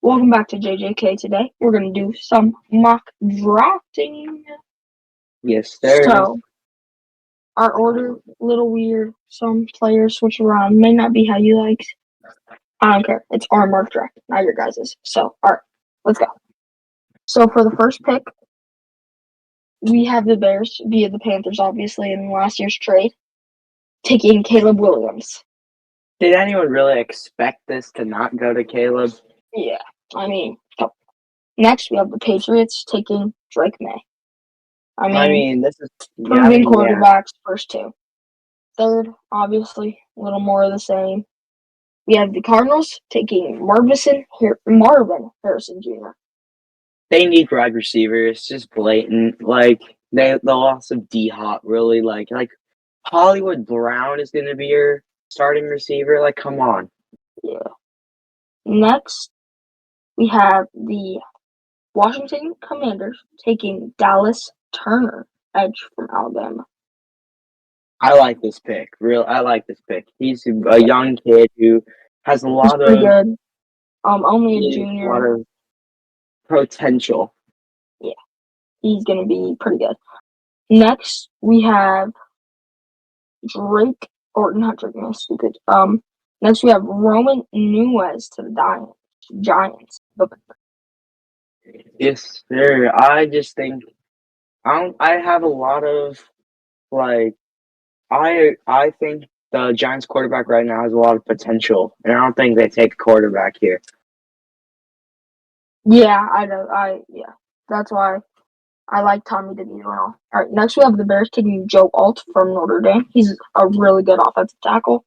Welcome back to JJK today. We're going to do some mock drafting. Yes, sir. So, our order, a little weird. Some players switch around. May not be how you like. I don't care. It's our mock draft, not your guys's. So, alright, let's go. So, for the first pick, we have the Bears via the Panthers, obviously, in last year's trade, taking Caleb Williams. Did anyone really expect this to not go to Caleb? Yeah, I mean, next we have the Patriots taking Drake May. This is proven quarterbacks, first two. Third, obviously, a little more of the same. We have the Cardinals taking Marvin Harrison Jr. They need wide receivers. It's just blatant. Like the loss of D-Hop really like Hollywood Brown is going to be your starting receiver. Like, come on. Yeah. Next, we have the Washington Commanders taking Dallas Turner, edge from Alabama. I like this pick. I like this pick. He's a young kid who has a lot of good. Only a junior. A lot of potential. Yeah, he's gonna be pretty good. Next, we have Drake, or not Drake, man, stupid. Next we have Roman Nunez to the Giants. Yes, sir. I just think I have a lot of I think the Giants quarterback right now has a lot of potential, and I don't think they take a quarterback here. Yeah, I know. That's why I like Tommy DeVito. All right, next we have the Bears taking Joe Alt from Notre Dame. He's a really good offensive tackle.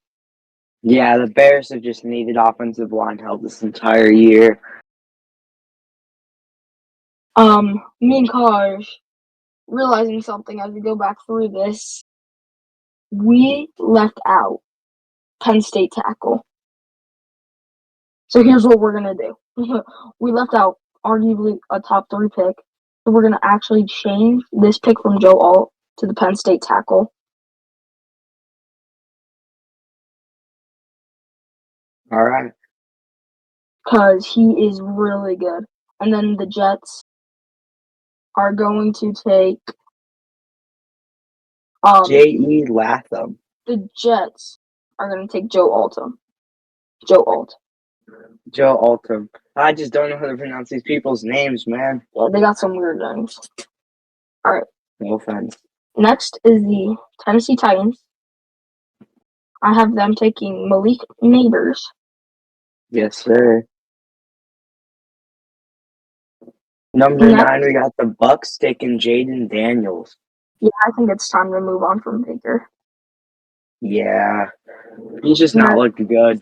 Yeah, the Bears have just needed offensive line help this entire year. Me and Kaj realizing something as we go back through this. We left out Penn State tackle. So here's what we're gonna do. We left out arguably a top 3 pick. So we're gonna actually change this pick from Joe Alt to the Penn State tackle. All right. Because he is really good. And then the Jets are going to take J.E. Latham. The Jets are going to take Joe Altum. Joe Altum. I just don't know how to pronounce these people's names, man. Yeah, they got some weird names. All right. No offense. Next is the Tennessee Titans. I have them taking Malik Neighbors. Yes, sir. Number 9, we got the Bucks taking Jaden Daniels. Yeah, I think it's time to move on from Baker. Yeah, he's just not looking good.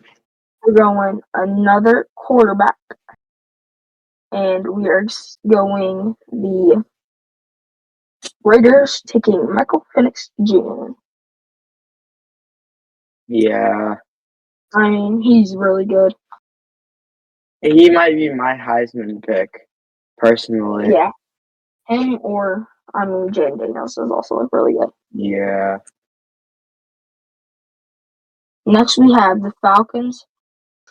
We're going another quarterback, and we are going the Raiders taking Michael Penix Jr. Yeah. I mean, he's really good. He might be my Heisman pick, personally. Yeah. Him or, Jaden Daniels is also really good. Yeah. Next, we have the Falcons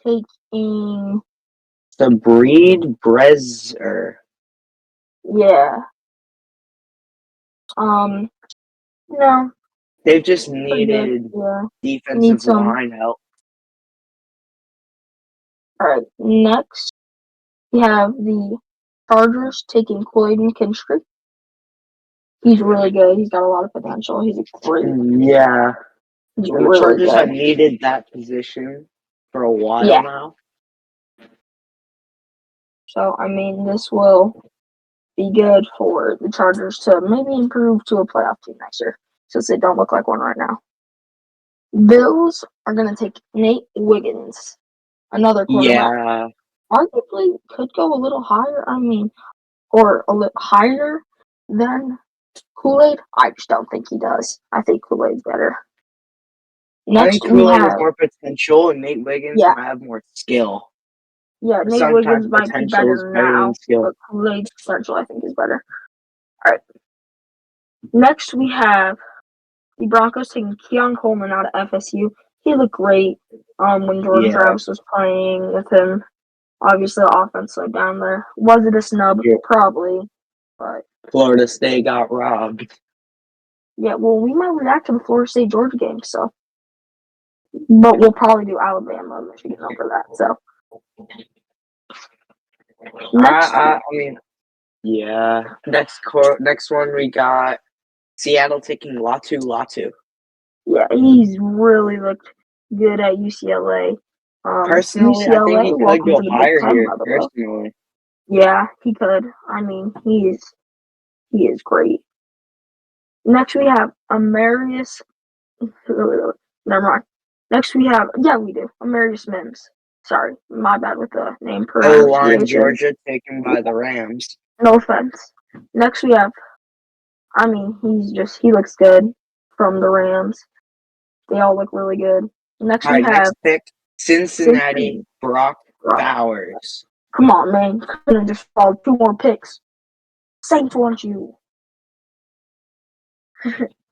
taking the Breed Brezer. Yeah. No. They've just needed defensive line help. All right. Next, we have the Chargers taking Clayton Kinstry. He's really good. He's got a lot of potential. He's great. Yeah. He's the really Chargers good. have needed that position for a while now. So, this will be good for the Chargers to maybe improve to a playoff team next year, since they don't look like one right now. Bills are going to take Nate Wiggins, another quarterback. Yeah. Arguably could go a little higher, or a little higher than Kool-Aid. I just don't think he does. I think Kool-Aid's better. Next, I think Kool-Aid has more potential, and Nate Wiggins might have more skill. Yeah, Nate Wiggins might be better now, but Kool-Aid's potential, I think, is better. All right. Next, we have the Broncos taking Keon Coleman out of FSU. He looked great when Jordan Travis was playing with him. Obviously, the offense slowed down there. Was it a snub? Yeah. Probably. But, Florida State got robbed. yeah, well, we might react to the Florida State-Georgia game, so. But we'll probably do Alabama and Michigan over that, so. Next, I mean, yeah. Next one we got Seattle taking Latu. yeah, he's really looked good at UCLA. Personally, I think he could welcome go to the Big higher Ten, here. by the way. Personally, Yeah, he could. I mean, he is great. Next we have Amarius. Never mind. Next we have we do Amarius Mims. Sorry, my bad with the name O-line pronunciation. Georgia taken by the Rams. No offense. Next we have. I mean, he looks good from the Rams. They all look really good. Next All we right, have next pick Cincinnati Brock Bowers. Come on, man. Couldn't just fall 2 more picks. Saints want you.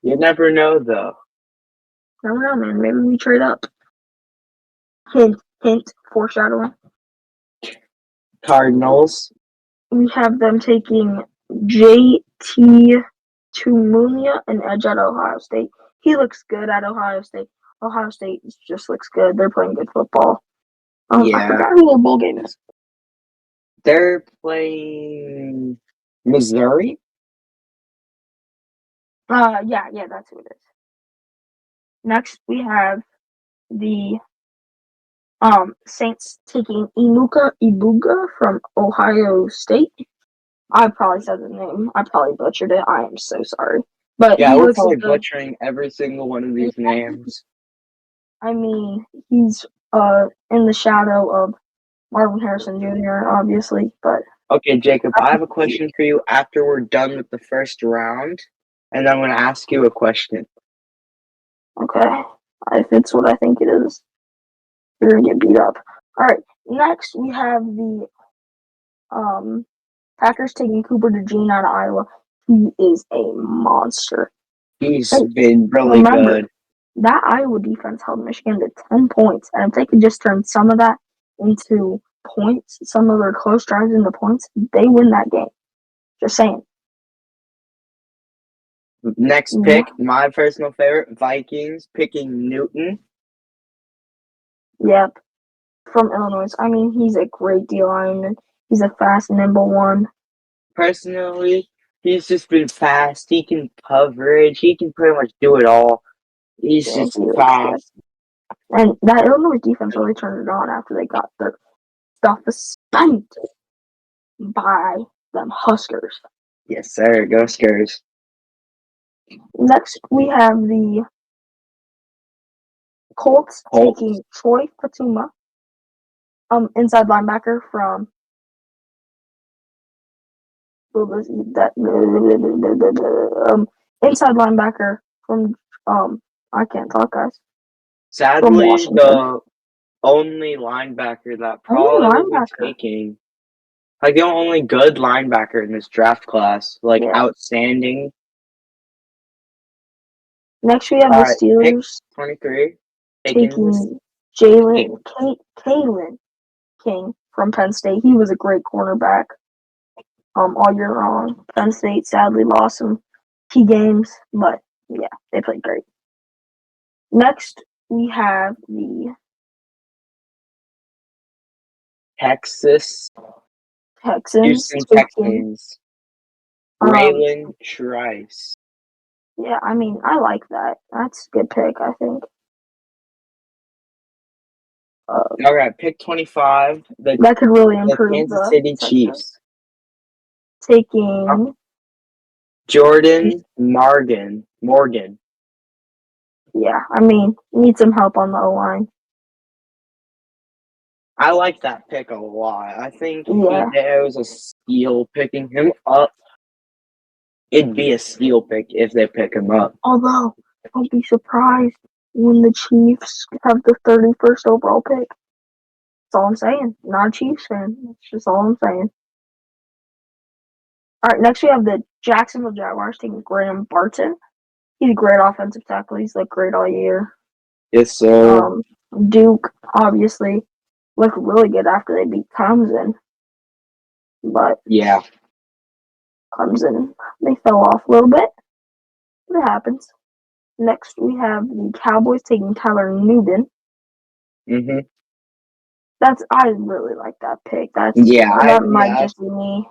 You never know, though. I don't know, man. Maybe we trade up. Hint, foreshadowing. Cardinals. We have them taking J.T. Tumunia, an edge at Ohio State. He looks good at Ohio State. Ohio State just looks good. They're playing good football. I forgot who their bowl game is. They're playing Missouri. Yeah, that's who it is. Next, we have the Saints taking Ibuga from Ohio State. I probably said the name. I probably butchered it. I am so sorry. But Yeah, he we're looks probably good. butchering every single one of these names. I mean, he's in the shadow of Marvin Harrison Jr., obviously, but Okay, Jacob, I have a question for you after we're done with the first round, and I'm going to ask you a question. okay. If it's what I think it is, you're going to get beat up. All right, next we have the Packers taking Cooper DeJean out of Iowa. He is a monster. He's been really good. That Iowa defense held Michigan to 10 points, and if they could just turn some of that into points, some of their close drives into points, they win that game. Just saying. Next pick, my personal favorite, Vikings picking Newton. Yep. From Illinois. I mean, he's a great D lineman. He's a fast, nimble one. Personally, he's just been fast. He can coverage. He can pretty much do it all. He's just fast. And that Illinois defense really turned it on after they got their stuff spanked by them Huskers. Yes, sir. Go Skurs. Next, we have the Colts taking Troy Patuma, inside linebacker from inside linebacker from I can't talk, guys. Sadly, the only linebacker that probably will be taking, like the only good linebacker in this draft class, like outstanding. Next, we have the Steelers 23 taking Kalen King from Penn State. He was a great cornerback all year long. Penn State sadly lost some key games, but yeah, they played great. Next, we have the Texans. Houston Texans. Raylan Trice. Yeah, I mean, I like that. That's a good pick, I think. All right, pick 25. That could really improve the Kansas City Chiefs. Taking Jordan Morgan. Yeah, I mean, need some help on the O-line. I like that pick a lot. I think it was a steal picking him up. It'd be a steal pick if they pick him up. Although, don't be surprised when the Chiefs have the 31st overall pick. That's all I'm saying. Not a Chiefs fan. That's just all I'm saying. All right, next we have the Jacksonville Jaguars taking Graham Barton. He's a great offensive tackle. He's looked great all year. Yes, sir. Duke, obviously. looked really good after they beat Clemson. But Yeah. Clemson, they fell off a little bit. But it happens. Next, we have the Cowboys taking Tyler Newton. Mm-hmm. I really like that pick. That might just be me.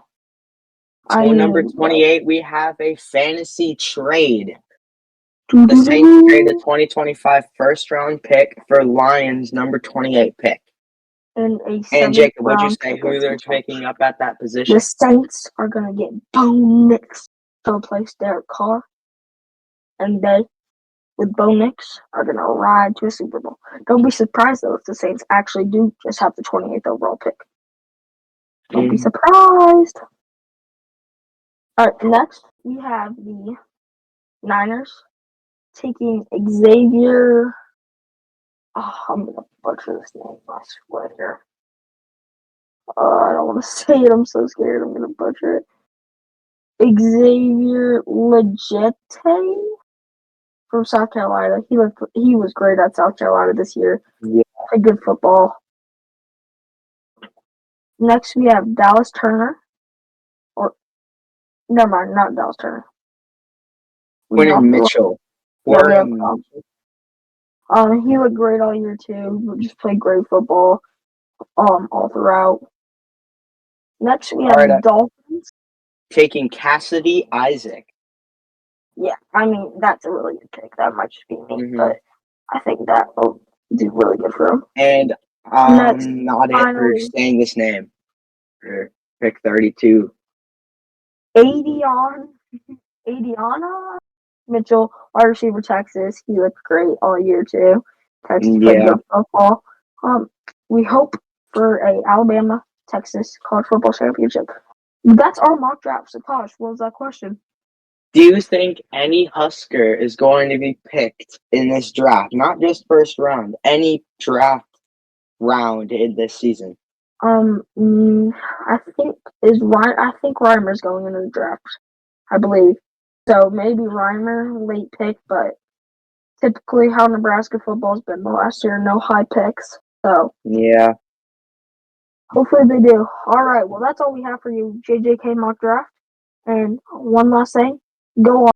So number 28, we have a fantasy trade. The Saints trade a 2025 first-round pick for Lions number 28 pick. And Jacob, what'd you say? Who they're picking up at that position? The Saints are gonna get Bo Nix to replace Derek Carr, and they, with Bo Nix, are gonna ride to a Super Bowl. Don't be surprised though if the Saints actually do just have the 28th overall pick. Don't be surprised. All right, next we have the Niners taking Xavier. Oh, I'm gonna butcher this name. I swear. I don't want to say it. I'm so scared. I'm gonna butcher it. Xavier Legette from South Carolina. He was great at South Carolina this year. Yeah. Played good football. Next we have Dallas Turner. Never mind, not Dallas Turner. Quinton Mitchell. He looked great all year too. Just played great football. All throughout. Next we have the Dolphins taking Cassidy Isaac. Yeah, I mean that's a really good pick. That might just be me, but I think that will do really good for him. And not it for saying this name. For pick 32. Adriana Mitchell, wide receiver, Texas. He looked great all year too. Texas played good football. We hope for a Alabama Texas college football championship. That's our mock draft. So, Posh, what was that question? Do you think any Husker is going to be picked in this draft? Not just first round, any draft round in this season. I think Reimer's going into the draft. I believe. So maybe Reimer late pick, but typically how Nebraska football's been the last year, no high picks. So yeah. Hopefully they do. All right. Well, that's all we have for you, JJK mock draft. And one last thing, go on.